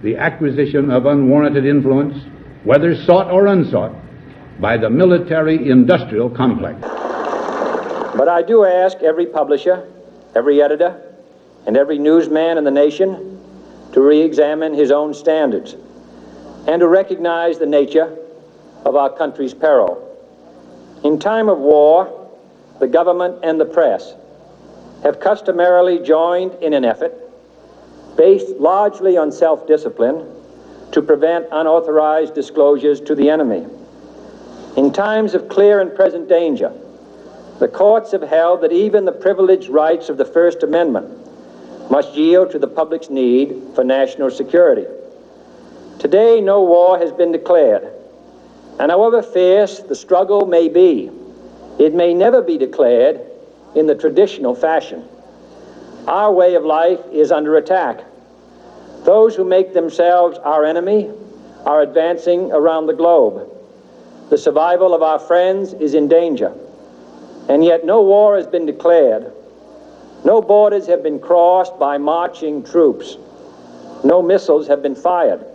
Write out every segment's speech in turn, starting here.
the acquisition of unwarranted influence, whether sought or unsought, by the military-industrial complex. But I do ask every publisher, every editor, and every newsman in the nation to re-examine his own standards and to recognize the nature of our country's peril. In time of war, the government and the press have customarily joined in an effort based largely on self-discipline to prevent unauthorized disclosures to the enemy. In times of clear and present danger, the courts have held that even the privileged rights of the First Amendment must yield to the public's need for national security. Today, no war has been declared, and however fierce the struggle may be, it may never be declared in the traditional fashion. Our way of life is under attack. Those who make themselves our enemy are advancing around the globe. The survival of our friends is in danger, and yet no war has been declared. No borders have been crossed by marching troops. No missiles have been fired.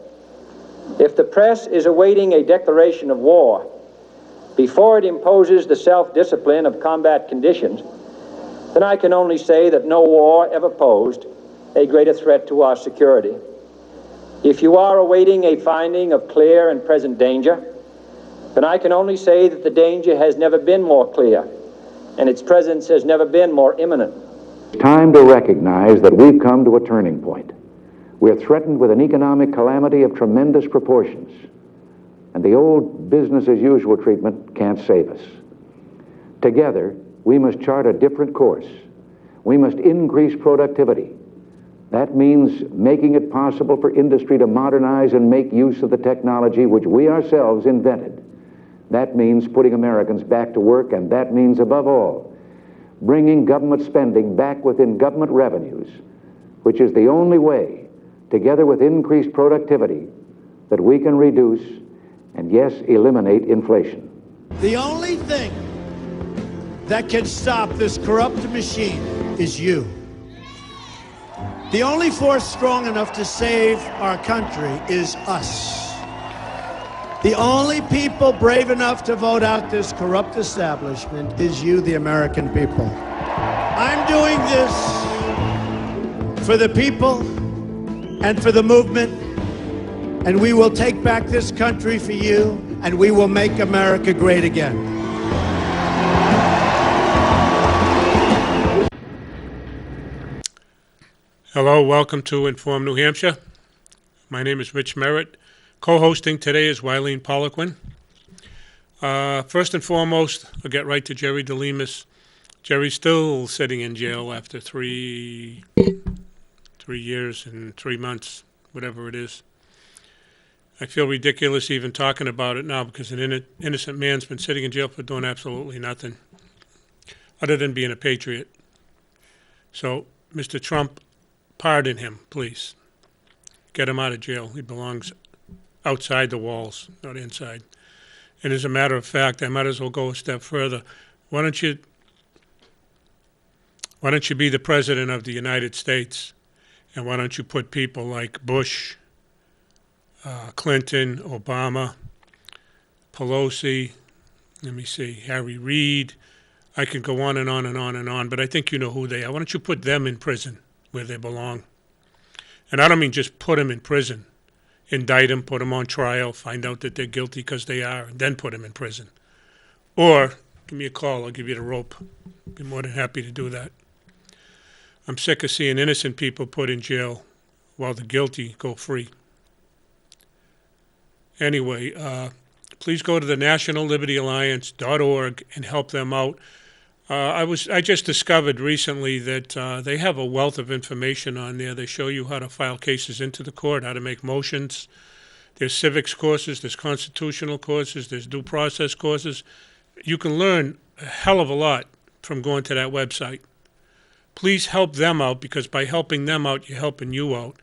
If the press is awaiting a declaration of war before it imposes the self-discipline of combat conditions, then I can only say that no war ever posed a greater threat to our security. If you are awaiting a finding of clear and present danger, then I can only say that the danger has never been more clear, and its presence has never been more imminent. It's time to recognize that we've come to a turning point. We're threatened with an economic calamity of tremendous proportions, and the old business-as-usual treatment can't save us. Together, we must chart a different course. We must increase productivity. That means making it possible for industry to modernize and make use of the technology which we ourselves invented. That means putting Americans back to work, and that means, above all, bringing government spending back within government revenues, which is the only way, together with increased productivity, that we can reduce and, yes, eliminate inflation. The only thing that can stop this corrupt machine is you. The only force strong enough to save our country is us. The only people brave enough to vote out this corrupt establishment is you, the American people. I'm doing this for the people and for the movement, and we will take back this country for you, and we will make America great again. Hello, welcome to Inform New Hampshire. My name is Rich Merritt. Co-hosting today is Wylene Poliquin. First and foremost, I'll get right to Jerry DeLemus. Jerry's still sitting in jail after three years and 3 months, whatever it is. I feel ridiculous even talking about it now because an innocent man's been sitting in jail for doing absolutely nothing other than being a patriot. So, Mr. Trump, pardon him, please. Get him out of jail. He belongs outside the walls, not inside. And as a matter of fact, I might as well go a step further. Why don't you be the president of the United States, and why don't you put people like Bush, Clinton, Obama, Pelosi, let me see, Harry Reid. I could go on and on and on and on, but I think you know who they are. Why don't you put them in prison where they belong? And I don't mean just put them in prison. Indict them, put them on trial, find out that they're guilty because they are, and then put them in prison. Or give me a call, I'll give you the rope. Be more than happy to do that. I'm sick of seeing innocent people put in jail while the guilty go free. Anyway, please go to the nationallibertyalliance.org and help them out. I just discovered recently that they have a wealth of information on there. They show you how to file cases into the court, how to make motions. There's civics courses, there's constitutional courses, there's due process courses. You can learn a hell of a lot from going to that website. Please help them out, because by helping them out, you're helping you out.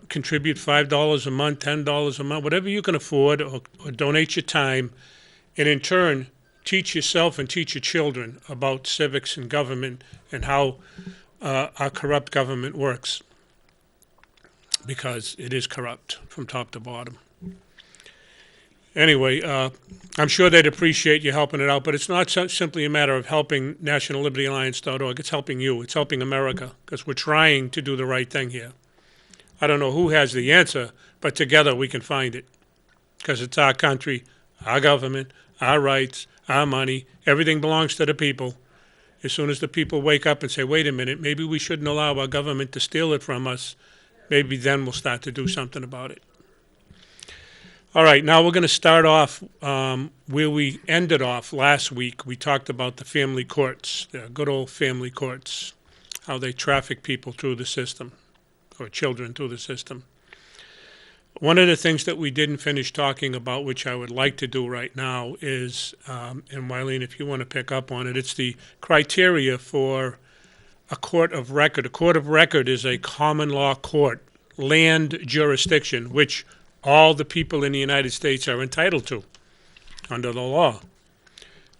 Contribute $5 a month, $10 a month, whatever you can afford, or donate your time, and in turn, teach yourself and teach your children about civics and government and how our corrupt government works. because it is corrupt from top to bottom. Anyway, I'm sure they'd appreciate you helping it out, but it's not simply a matter of helping nationallibertyalliance.org. It's helping you. It's helping America, because we're trying to do the right thing here. I don't know who has the answer, but together we can find it, because it's our country, our government, our rights, our money. Everything belongs to the people. As soon as the people wake up and say, wait a minute, maybe we shouldn't allow our government to steal it from us, maybe then we'll start to do something about it. All right, now we're going to start off where we ended off last week. We talked about the family courts, the good old family courts, how they traffic people through the system, or children through the system. One of the things that we didn't finish talking about, which I would like to do right now, is, and Wylene, if you want to pick up on it, it's the criteria for a court of record. A court of record is a common law court, land jurisdiction, which all the people in the United States are entitled to under the law.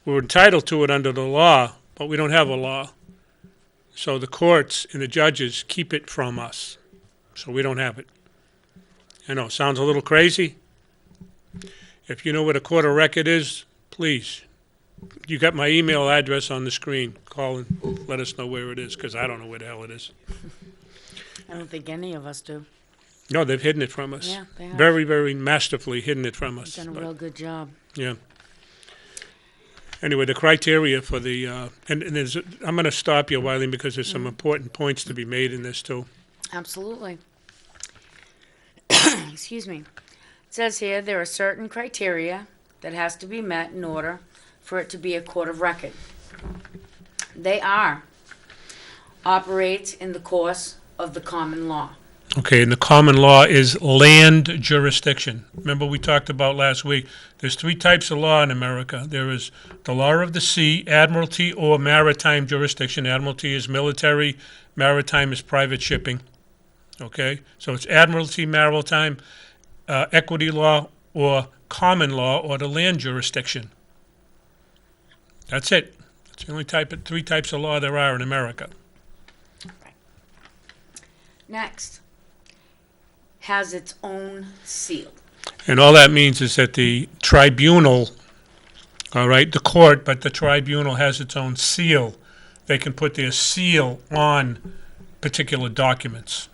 We're entitled to it under the law, but we don't have a law. So the courts and the judges keep it from us, so we don't have it. I know, sounds a little crazy. If you know what a court of record is, please, you got my email address on the screen. Call and let us know where it is, because I don't know where the hell it is. I don't think any of us do. No, they've hidden it from us. Yeah, they have. Very, very masterfully hidden it from us. Done a But, real good job. yeah. Anyway, the criteria for the, and there's, I'm going to stop you, Wylene, because there's some important points to be made in this, too. Absolutely. Excuse me. It says here there are certain criteria that has to be met in order for it to be a court of record. They are: operates in the course of the common law. Okay, and the common law is land jurisdiction. Remember we talked about last week, there's three types of law in America. There is the law of the sea, Admiralty, or maritime jurisdiction. Admiralty is military, maritime is private shipping. Okay, so it's Admiralty, maritime, equity law, or common law, or the land jurisdiction. That's it. That's the only three types of law there are in America. Right. Next. Has its own seal. And all that means is that the tribunal, all right, the court, but the tribunal has its own seal. They can put their seal on particular documents.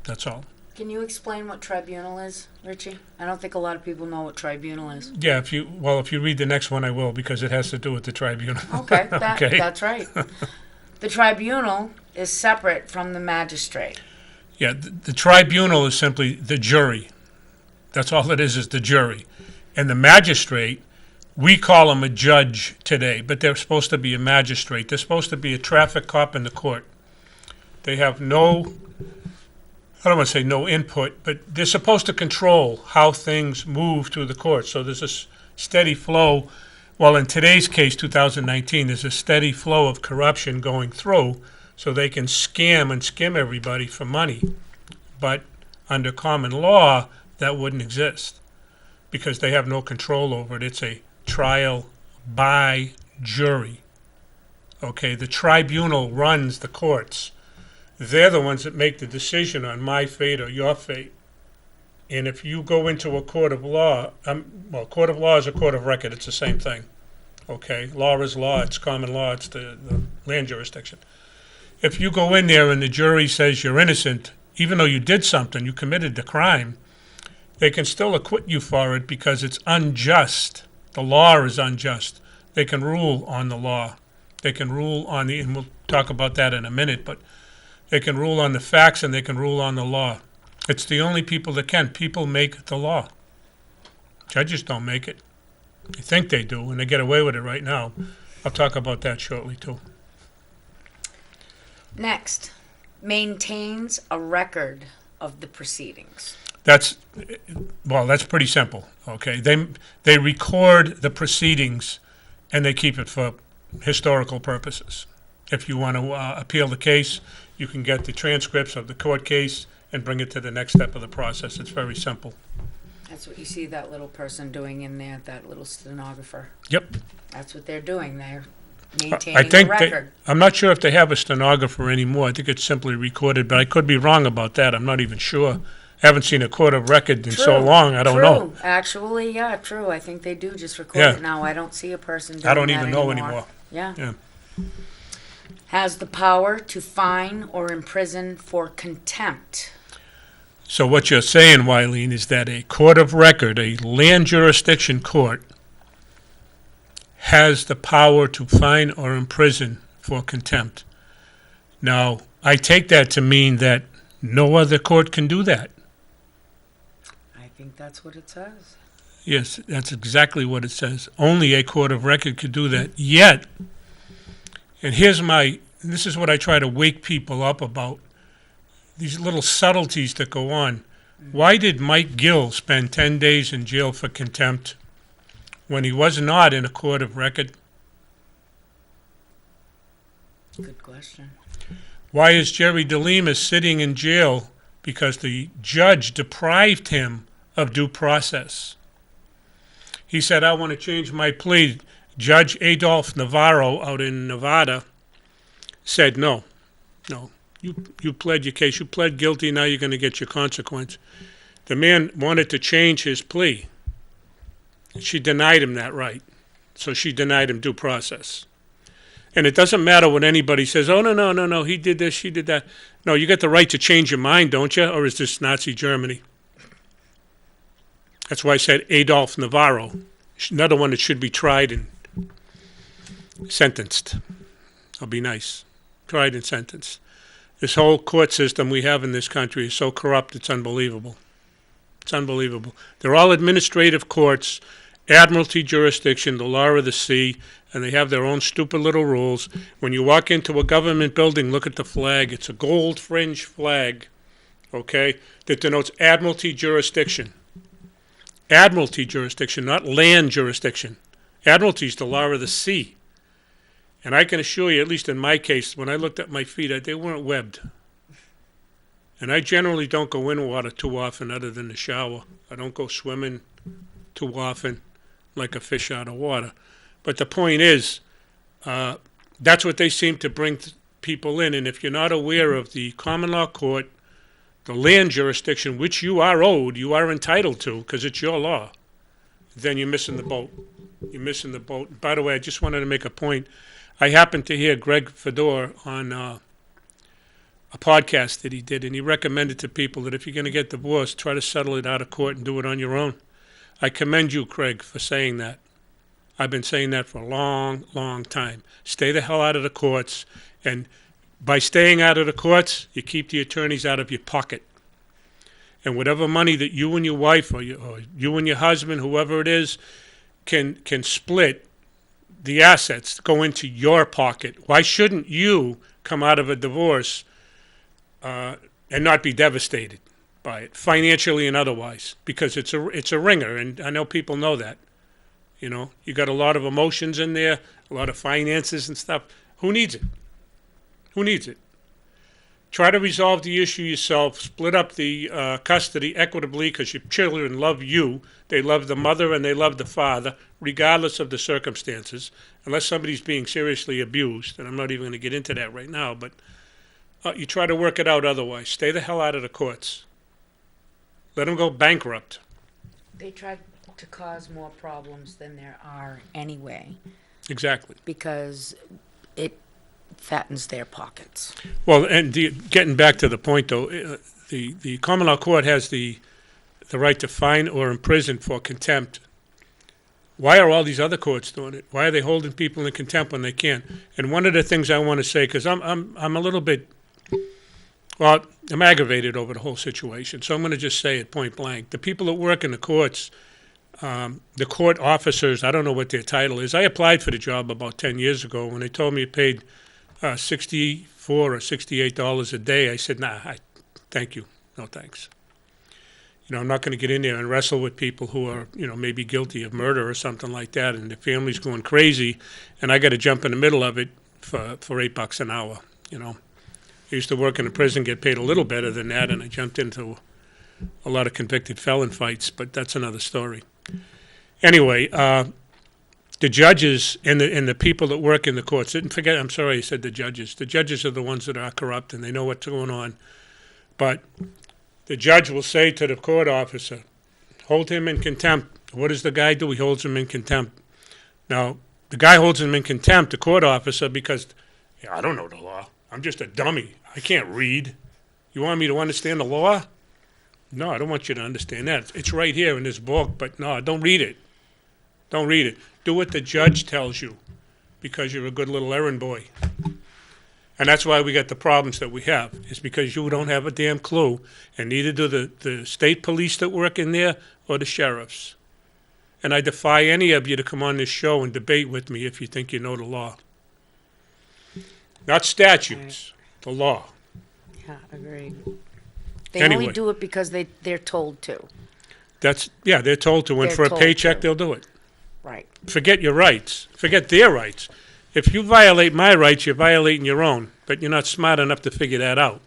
That's all. Can you explain what tribunal is, Richie? I don't think a lot of people know what tribunal is. Yeah, if you read the next one, I will, because it has to do with the tribunal. Okay, Okay. That's right. The tribunal is separate from the magistrate. Yeah, the tribunal is simply the jury. That's all it is the jury. And the magistrate, we call him a judge today, but they're supposed to be a magistrate. They're supposed to be a traffic cop in the court. They have no, I don't want to say no input, but they're supposed to control how things move through the court. So there's a steady flow. Well, in today's case, 2019, there's a steady flow of corruption going through, so they can scam and skim everybody for money. But under common law, that wouldn't exist, because they have no control over it. It's a trial by jury. Okay, the tribunal runs the courts. They're the ones that make the decision on my fate or your fate. And if you go into a court of law, court of law is a court of record. It's the same thing. Okay, law is law. It's common law. It's the land jurisdiction. If you go in there and the jury says you're innocent, even though you did something, you committed the crime, they can still acquit you for it because it's unjust. The law is unjust. They can rule on the law. They can rule on and we'll talk about that in a minute, but they can rule on the facts and they can rule on the law. It's the only people that can. People make the law. Judges don't make it. They think they do, and they get away with it right now. I'll talk about that shortly, too. Next, maintains a record of the proceedings. That's pretty simple, okay? They record the proceedings, and they keep it for historical purposes. If you want to appeal the case, you can get the transcripts of the court case and bring it to the next step of the process. It's very simple. That's what you see that little person doing in there, that little stenographer. Yep. That's what they're doing there. maintaining I think a record. I'm not sure if they have a stenographer anymore. I think it's simply recorded, but I could be wrong about that. I'm not even sure. I haven't seen a court of record in so long. I don't know. Actually, yeah, true. I think they do just record Yeah. it now. I don't see a person doing I don't that even know anymore. Yeah. Yeah. Has the power to fine or imprison for contempt. So what you're saying, Wylene, is that a court of record, a land jurisdiction court, has the power to fine or imprison for contempt. Now, I take that to mean that no other court can do that. I think that's what it says. Yes, that's exactly what it says. Only a court of record could do that. Yet, and this is what I try to wake people up about, these little subtleties that go on. Why did Mike Gill spend 10 days in jail for contempt when he was not in a court of record? Good question. Why is Jerry DeLima sitting in jail because the judge deprived him of due process? He said, I want to change my plea. Judge Adolph Navarro out in Nevada said, no, you pled your case. You pled guilty, now you're going to get your consequence. The man wanted to change his plea. She denied him that right. So she denied him due process. And it doesn't matter what anybody says, oh, no, he did this, she did that. No, you got the right to change your mind, don't you? Or is this Nazi Germany? That's why I said Adolph Navarro, another one that should be tried and sentenced. I'll be nice. Tried and sentenced. This whole court system we have in this country is so corrupt, it's unbelievable. It's unbelievable. They're all administrative courts, Admiralty jurisdiction, the law of the sea, and they have their own stupid little rules. When you walk into a government building, look at the flag. It's a gold fringe flag, okay, that denotes Admiralty jurisdiction. Admiralty jurisdiction, not land jurisdiction. Admiralty is the law of the sea. And I can assure you, at least in my case, when I looked at my feet, they weren't webbed. And I generally don't go in water too often other than the shower. I don't go swimming too often like a fish out of water. But the point is, that's what they seem to bring people in. And if you're not aware of the common law court, the land jurisdiction, which you are owed, you are entitled to, because it's your law, then you're missing the boat. You're missing the boat. By the way, I just wanted to make a point. I happened to hear Greg Fedor on a podcast that he did, and he recommended to people that if you're going to get divorced, try to settle it out of court and do it on your own. I commend you, Craig, for saying that. I've been saying that for a long, long time. Stay the hell out of the courts, and by staying out of the courts, you keep the attorneys out of your pocket. And whatever money that you and your wife or you and your husband, whoever it is, can split, the assets go into your pocket. Why shouldn't you come out of a divorce and not be devastated by it, financially and otherwise? Because it's a ringer, and I know people know that. You know, you got a lot of emotions in there, a lot of finances and stuff. Who needs it? Who needs it? Try to resolve the issue yourself. Split up the custody equitably, because your children love you. They love the mother and they love the father, regardless of the circumstances, unless somebody's being seriously abused. And I'm not even going to get into that right now. But you try to work it out otherwise. Stay the hell out of the courts. Let them go bankrupt. They tried to cause more problems than there are anyway. Exactly. Because it fattens their pockets. Well, and getting back to the point, though, the common law court has the right to fine or imprison for contempt. Why are all these other courts doing it? Why are they holding people in contempt when they can't? And one of the things I want to say, because I'm a little bit, well, I'm aggravated over the whole situation, so I'm going to just say it point blank. The people that work in the courts, the court officers, I don't know what their title is. I applied for the job about 10 years ago. When they told me it paid $64 or $68 a day, I said, nah, thank you, no thanks. You know, I'm not going to get in there and wrestle with people who are, you know, maybe guilty of murder or something like that, and the family's going crazy, and I got to jump in the middle of it for $8 an hour, you know. I used to work in a prison, get paid a little better than that, and I jumped into a lot of convicted felon fights, but that's another story. Anyway, the judges and the people that work in the courts, didn't forget, I'm sorry I said the judges. The judges are the ones that are corrupt and they know what's going on. But the judge will say to the court officer, hold him in contempt. What does the guy do? He holds him in contempt. Now, the guy holds him in contempt, the court officer, because I don't know the law. I'm just a dummy. I can't read. You want me to understand the law? No, I don't want you to understand that. It's right here in this book, but no, don't read it. Don't read it. Do what the judge tells you because you're a good little errand boy. And that's why we got the problems that we have, is because you don't have a damn clue, and neither do the state police that work in there or the sheriffs. And I defy any of you to come on this show and debate with me if you think you know the law. Not statutes, the law. Yeah, agreed. They Anyway. only do it because they're told to. They're told to, and They're for a told paycheck, to. they'll do it. Right. Forget your rights. Forget their rights. If you violate my rights, you're violating your own, but you're not smart enough to figure that out.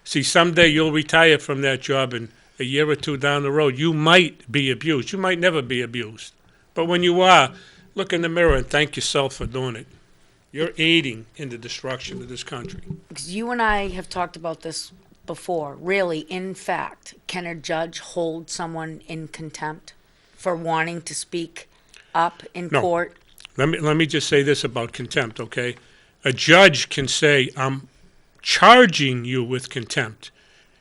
See, someday you'll retire from that job, and a year or two down the road, you might be abused. You might never be abused. But when you are, look in the mirror and thank yourself for doing it. You're aiding in the destruction of this country. Because you and I have talked about this before. Really, in fact, can a judge hold someone in contempt for wanting to speak up in No. court? Let me just say this about contempt, okay? A judge can say, I'm charging you with contempt.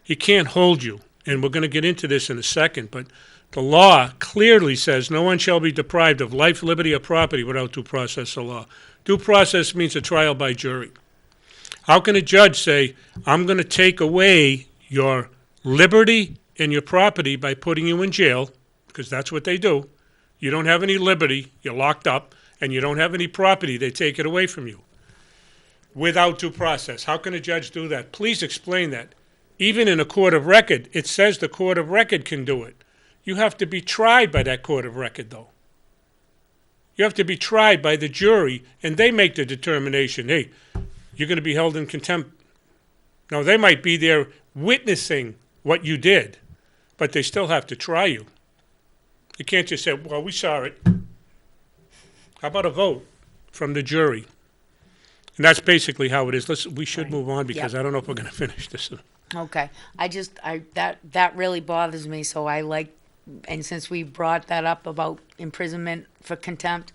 He can't hold you. And we're going to get into this in a second, but the law clearly says no one shall be deprived of life, liberty, or property without due process of law. Due process means a trial by jury. How can a judge say, I'm going to take away your liberty and your property by putting you in jail, because that's what they do. You don't have any liberty, you're locked up, and you don't have any property, they take it away from you. Without due process. How can a judge do that? Please explain that. Even in a court of record, it says the court of record can do it. You have to be tried by that court of record, though. You have to be tried by the jury, and they make the determination, hey, you're going to be held in contempt. Now, they might be there witnessing what you did, but they still have to try you. You can't just say, well, we saw it. How about a vote from the jury? And that's basically how it is. We should move on because I don't know if we're going to finish this. Okay. That really bothers me, so I like, and since we brought that up about imprisonment for contempt,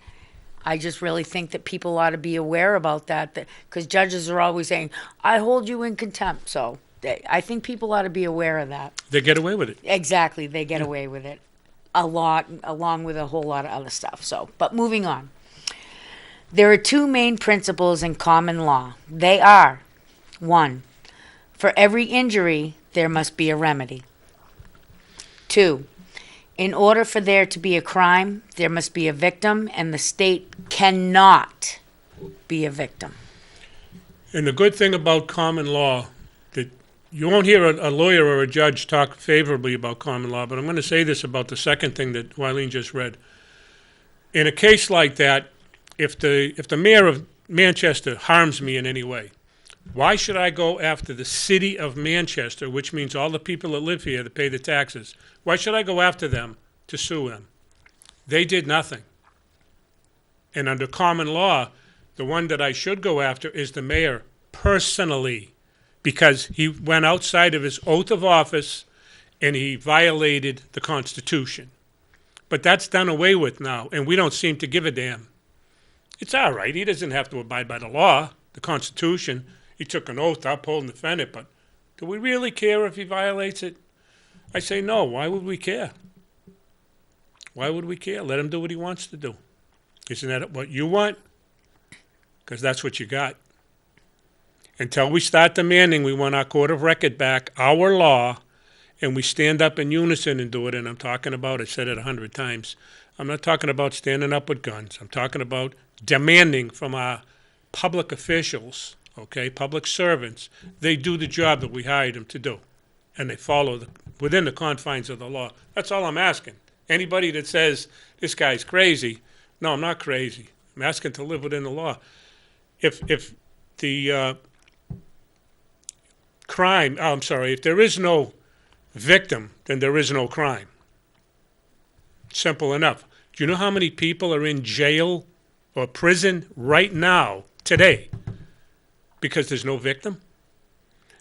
I just really think that people ought to be aware about that, because judges are always saying, I hold you in contempt. So I think people ought to be aware of that. They get away with it. Exactly. They get away with it a lot, along with a whole lot of other stuff. So, but moving on. There are two main principles in common law. They are, 1, for every injury, there must be a remedy. 2, in order for there to be a crime, there must be a victim, and the state cannot be a victim. And the good thing about common law, that you won't hear a lawyer or a judge talk favorably about common law, but I'm going to say this about the second thing that Wylene just read. In a case like that, if the mayor of Manchester harms me in any way, why should I go after the city of Manchester, which means all the people that live here that pay the taxes? Why should I go after them to sue them? They did nothing. And under common law, the one that I should go after is the mayor personally, because he went outside of his oath of office and he violated the Constitution. But that's done away with now, and we don't seem to give a damn. It's all right. He doesn't have to abide by the law, the Constitution. He took an oath to uphold and defend it, but do we really care if he violates it? I say no. Why would we care? Why would we care? Let him do what he wants to do. Isn't that what you want? Because that's what you got. Until we start demanding we want our court of record back, our law, and we stand up in unison and do it, and I'm talking about, I said it 100 times, I'm not talking about standing up with guns. I'm talking about demanding from our public officials, okay, public servants, they do the job that we hired them to do, and they follow within the confines of the law. That's all I'm asking. Anybody that says, this guy's crazy, no, I'm not crazy. I'm asking to live within the law. If the crime, if there is no victim, then there is no crime. Simple enough. Do you know how many people are in jail or prison right now, today, because there's no victim?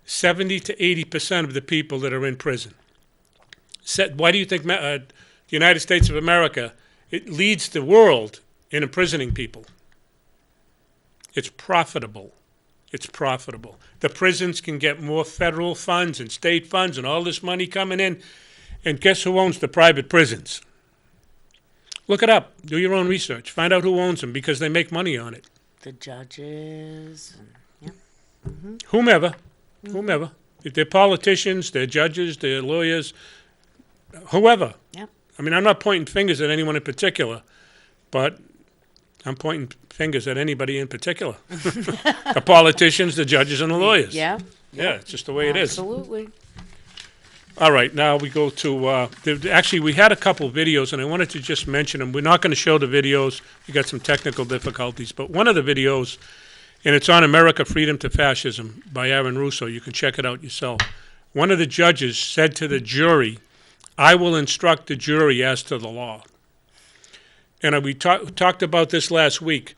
70 to 80% of the people that are in prison. Why do you think the United States of America, it leads the world in imprisoning people? It's profitable. It's profitable. The prisons can get more federal funds and state funds and all this money coming in. And guess who owns the private prisons? Look it up. Do your own research. Find out who owns them, because they make money on it. The judges. Yep. Whomever. If they're politicians, they're judges, they're lawyers, whoever. Yep. I mean, I'm not pointing fingers at anyone in particular, but I'm pointing fingers at anybody in particular. The politicians, the judges, and the lawyers. Yeah. Yeah, it's just the way it is. Absolutely. All right, now we go to, actually, we had a couple videos, and I wanted to just mention them. We're not going to show the videos. We got some technical difficulties. But one of the videos, and it's on America, Freedom to Fascism by Aaron Russo. You can check it out yourself. One of the judges said to the jury, "I will instruct the jury as to the law." And we talked about this last week.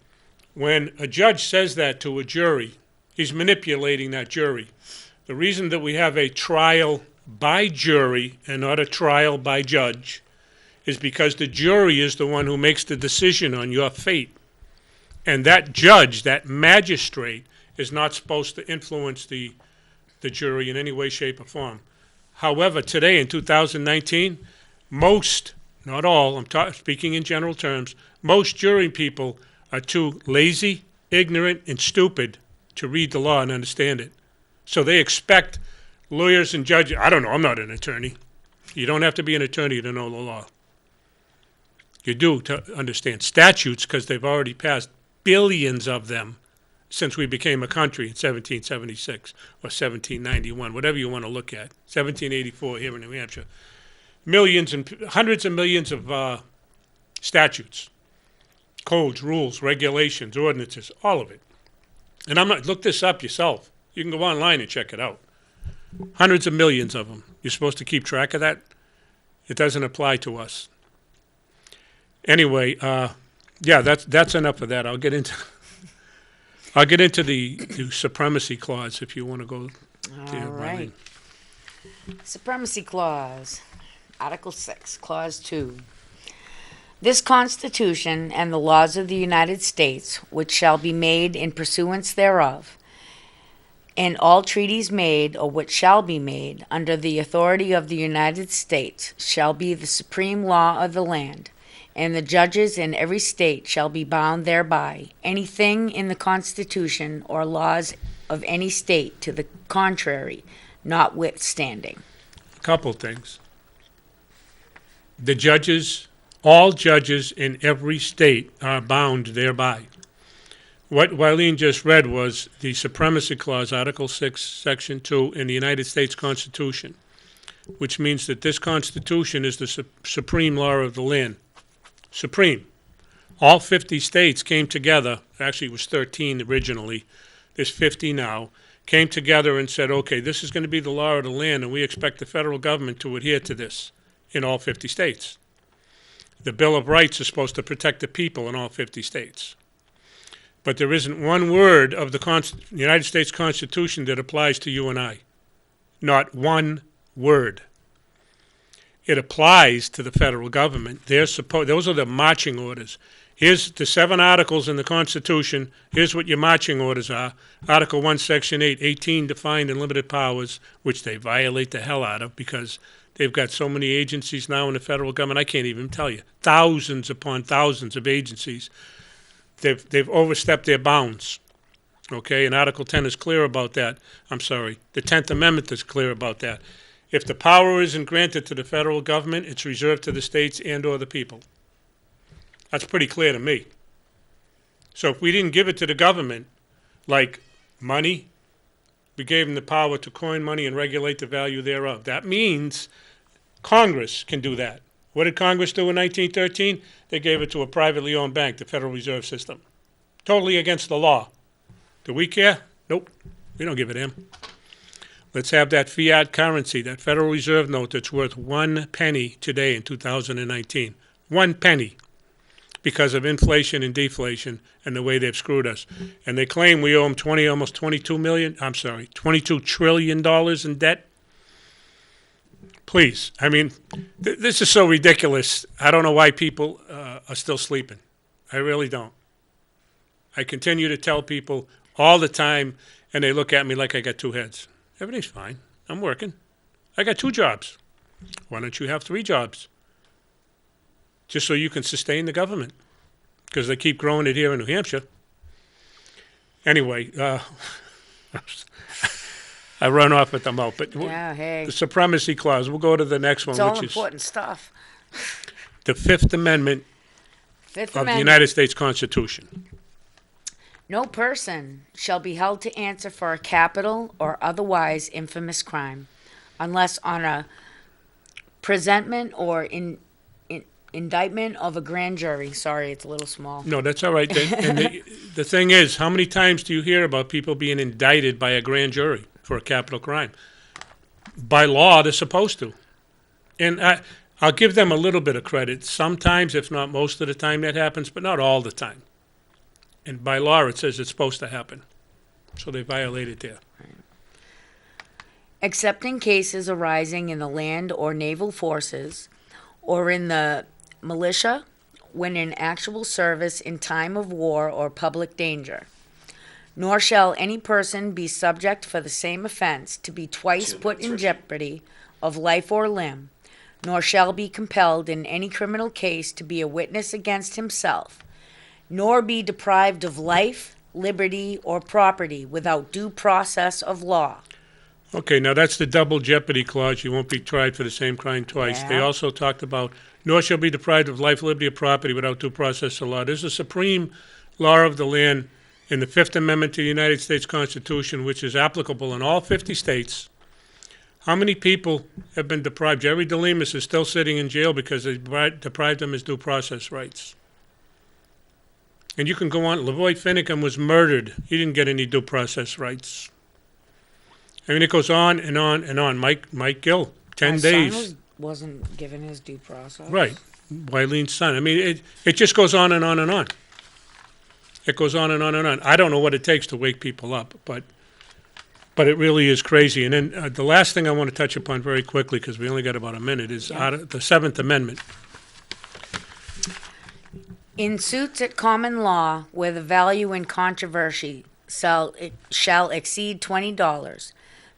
When a judge says that to a jury, he's manipulating that jury. The reason that we have a trial by jury and not a trial by judge is because the jury is the one who makes the decision on your fate. And that judge, that magistrate, is not supposed to influence the jury in any way, shape, or form. However, today in 2019, most, not all, I'm speaking in general terms, most jury people are too lazy, ignorant, and stupid to read the law and understand it. So they expect lawyers and judges. I don't know, I'm not an attorney. You don't have to be an attorney to know the law. You do to understand statutes, because they've already passed billions of them since we became a country in 1776 or 1791, whatever you want to look at, 1784 here in New Hampshire. Millions and hundreds of millions of statutes, codes, rules, regulations, ordinances, all of it. And I'm not, look this up yourself. You can go online and check it out. Hundreds of millions of them. You're supposed to keep track of that? It doesn't apply to us. Anyway, yeah, that's enough of that. I'll get into the supremacy clause if you want to go. All right. Supremacy clause, Article 6, Clause 2. This Constitution and the laws of the United States, which shall be made in pursuance thereof, and all treaties made or which shall be made under the authority of the United States shall be the supreme law of the land, and the judges in every state shall be bound thereby. Anything in the Constitution or laws of any state to the contrary, notwithstanding. A couple things. The judges, all judges in every state are bound thereby. What Wylene just read was the Supremacy Clause, Article 6, Section 2, in the United States Constitution, which means that this Constitution is the supreme law of the land. Supreme. All 50 states came together, actually it was 13 originally, there's 50 now, came together and said, okay, this is going to be the law of the land, and we expect the federal government to adhere to this in all 50 states. The Bill of Rights is supposed to protect the people in all 50 states. But there isn't one word of the United States Constitution that applies to you and I. Not one word. It applies to the federal government. Those are the marching orders. Here's the 7 articles in the Constitution. Here's what your marching orders are. Article 1, Section 8, 18 defined and limited powers, which they violate the hell out of because they've got so many agencies now in the federal government, I can't even tell you. Thousands upon thousands of agencies. They've overstepped their bounds, okay? And Article 10 is clear about that. I'm sorry. The 10th Amendment is clear about that. If the power isn't granted to the federal government, it's reserved to the states and or the people. That's pretty clear to me. So if we didn't give it to the government, like money, we gave them the power to coin money and regulate the value thereof. That means Congress can do that. What did Congress do in 1913? They gave it to a privately owned bank, the Federal Reserve System. Totally against the law. Do we care? Nope. We don't give it in. Let's have that fiat currency, that Federal Reserve note that's worth 1 penny today in 2019. 1 penny. because of inflation and deflation and the way they've screwed us. And they claim we owe them almost $22 trillion in debt. Please, I mean, this is so ridiculous. I don't know why people are still sleeping. I really don't. I continue to tell people all the time, and they look at me like I got two heads. Everything's fine. I'm working. I got 2 jobs. Why don't you have 3 jobs? Just so you can sustain the government, because they keep growing it here in New Hampshire. Anyway, I run off at the mouth. But Yeah, hey. the Supremacy Clause, we'll go to the next one, It's all which is important stuff. the Fifth Amendment Fifth of the Amendment. United States Constitution. No person shall be held to answer for a capital or otherwise infamous crime, unless on a presentment or indictment of a grand jury. Sorry, it's a little small. No, that's all right. And the thing is, how many times do you hear about people being indicted by a grand jury for a capital crime? By law, they're supposed to. And I'll give them a little bit of credit. Sometimes, if not most of the time, that happens, but not all the time. And by law, it says it's supposed to happen. So they violated there. Except in cases arising in the land or naval forces or in the militia when in actual service in time of war or public danger. Nor shall any person be subject for the same offense to be twice put in jeopardy of life or limb, nor shall be compelled in any criminal case to be a witness against himself, nor be deprived of life, liberty, or property without due process of law. Okay, now that's the double jeopardy clause. You won't be tried for the same crime twice. Yeah. They also talked about, nor shall be deprived of life, liberty, or property without due process of law. There's a supreme law of the land in the Fifth Amendment to the United States Constitution, which is applicable in all 50 states. How many people have been deprived? Jerry DeLemus is still sitting in jail because they deprived him his due process rights. And you can go on. Lavoy Finicum was murdered. He didn't get any due process rights. I mean, it goes on and on and on. Mike Gill, 10 My days. son wasn't given his due process. Right. Wylene's son. I mean, it just goes on and on and on. It goes on and on and on. I don't know what it takes to wake people up, but it really is crazy. And then the last thing I want to touch upon very quickly, because we only got about a minute, is out of the Seventh Amendment. In suits at common law where the value in controversy shall exceed $20,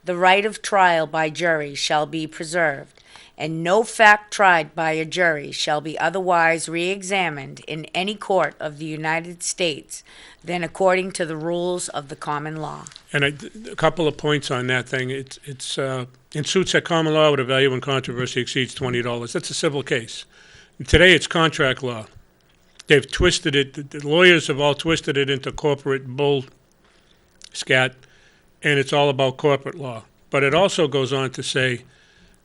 the right of trial by jury shall be preserved, and no fact tried by a jury shall be otherwise re-examined in any court of the United States than according to the rules of the common law. And a couple of points on that thing. It's in suits at common law where the value in controversy exceeds $20. That's a civil case. And today it's contract law. They've twisted it. The lawyers have all twisted it into corporate bull scat, and it's all about corporate law. But it also goes on to say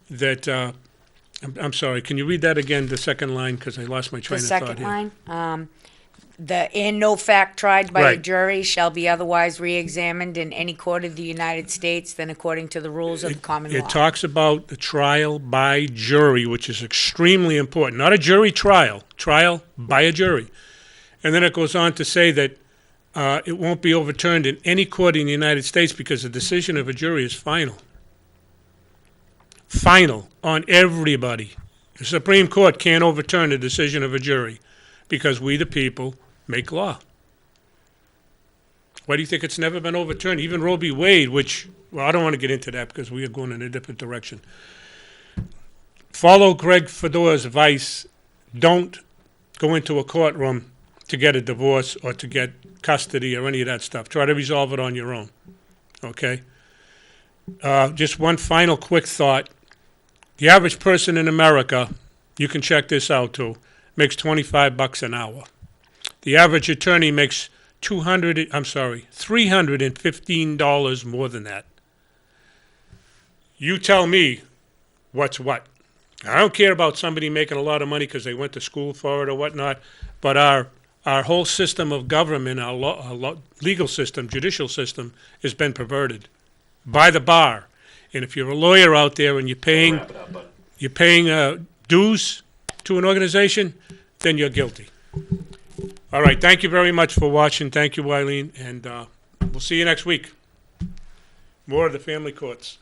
that, I'm sorry, can you read that again, the second line, because I lost my train The of thought second here. line, in no fact tried by a Right. jury shall be otherwise re-examined in any court of the United States than according to the rules of the common law. It talks about the trial by jury, which is extremely important. Not a jury trial by a jury. And then it goes on to say that it won't be overturned in any court in the United States because the decision of a jury is final. Final on everybody. The Supreme Court can't overturn the decision of a jury because we, the people, make law. Why do you think it's never been overturned? Even Roe v. Wade, which, well, I don't want to get into that because we are going in a different direction. Follow Greg Fedora's advice. Don't go into a courtroom to get a divorce or to get custody or any of that stuff. Try to resolve it on your own, okay? Just one final quick thought. The average person in America, you can check this out too, makes $25 an hour. The average attorney makes $315 more than that. You tell me what's what. I don't care about somebody making a lot of money because they went to school for it or whatnot, but our whole system of government, our legal system, judicial system, has been perverted by the bar. And if you're a lawyer out there and you're paying dues to an organization, then you're guilty. All right, thank you very much for watching. Thank you, Wylene, and we'll see you next week. More of the family courts.